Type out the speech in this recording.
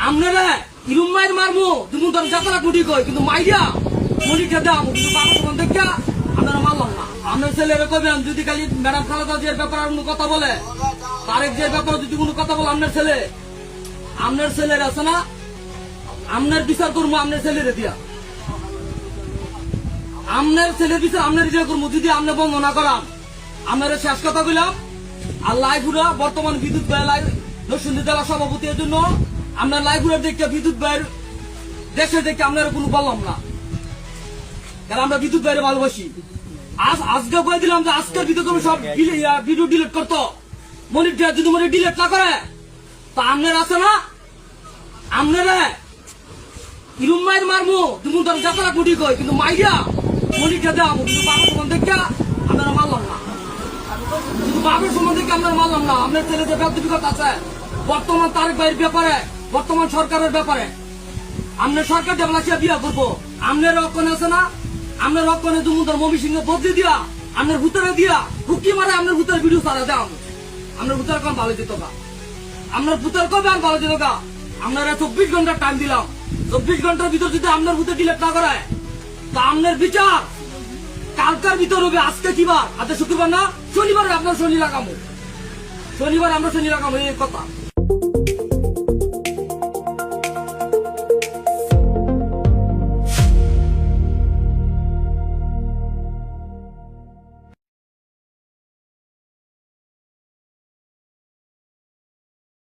আপনারা ইরুম মায়ের মারমু তুমি তোর যাত্রা কুটি কই কিন্তু মাইয়া মনিকে দাম কিন্তু বাবা তোমার দেখা আপনারা মারলাম না। আপনার ছেলেরা কবেন যদি খালি ম্যাডাম খালেদা জিয়ার ব্যাপারে কোনো কথা বলে, তারেক জিয়ার ব্যাপারে যদি কোনো কথা বলে, আপনার ছেলের আছে না, আপনার বিচার করবো আপনার ছেলেরে দিয়া, আপনার ছেলের বিচার আপনার বিচার করবো যদি আপনি বন্ধ না করান। আপনারা শেষ কথা বললাম আর লাইফুরা বর্তমান বিদ্যুৎ ব্যয় নরসিংদী জেলা সভাপতি এর জন্য আপনার লাইফুরা দেখে বিদ্যুৎ ব্যয়ের দেশে দেখে আপনারা কোনো বললাম না, কারণ আমরা বিদ্যুৎ ব্যয়ের ভালোবাসি। আজকে বলে দিলাম যে আজকের ভিতরে তুমি সব ভিডিও ডিলিট করতো, যদি মনে ডিলিট না করে তা আপনার আছে না, আপনারা ইরুম মায়ের মারমু তুমি তোর যাত্রা কুটি কই কিন্তু মাইয়া মনিকে দাম কিন্তু বাবার সমান দেখা আপনারা মারলাম না, কিন্তু বাবার সমান দেখে আপনারা মারলাম না। আপনার ছেলে যে ব্যক্তিগত আছে বর্তমান তারেক ভাইয়ের ব্যাপারে, বর্তমান সরকারের ব্যাপারে, আপনার সরকার ডেভেলপে বিয়া করবো, আপনার রক্ষণে আছে না, আপনার রক্ষণে তুমি তোর মমি সিংহ বদলি দিয়া আপনার ভূতেরা দিয়া হুকি মারে আপনার ভূতের ভিডিও ছাড়া দাম, আপনার ভূতের কম ভালো দিত গা, আপনার ভূতের কবে আর ভালো দিত গা। আপনারা 24 ঘন্টার টাইম দিলাম, 24 ঘন্টার ভিতর যদি আপনার ভূতে ডিলেট না করে তা আপনার বিচার কালকার ভিতর হবে। আজকে কি বার? আজকে শুক্রবার না, শনিবার আপনার শনি লাগামো, শনিবার আমরা শনি লাগামো, এই কথা।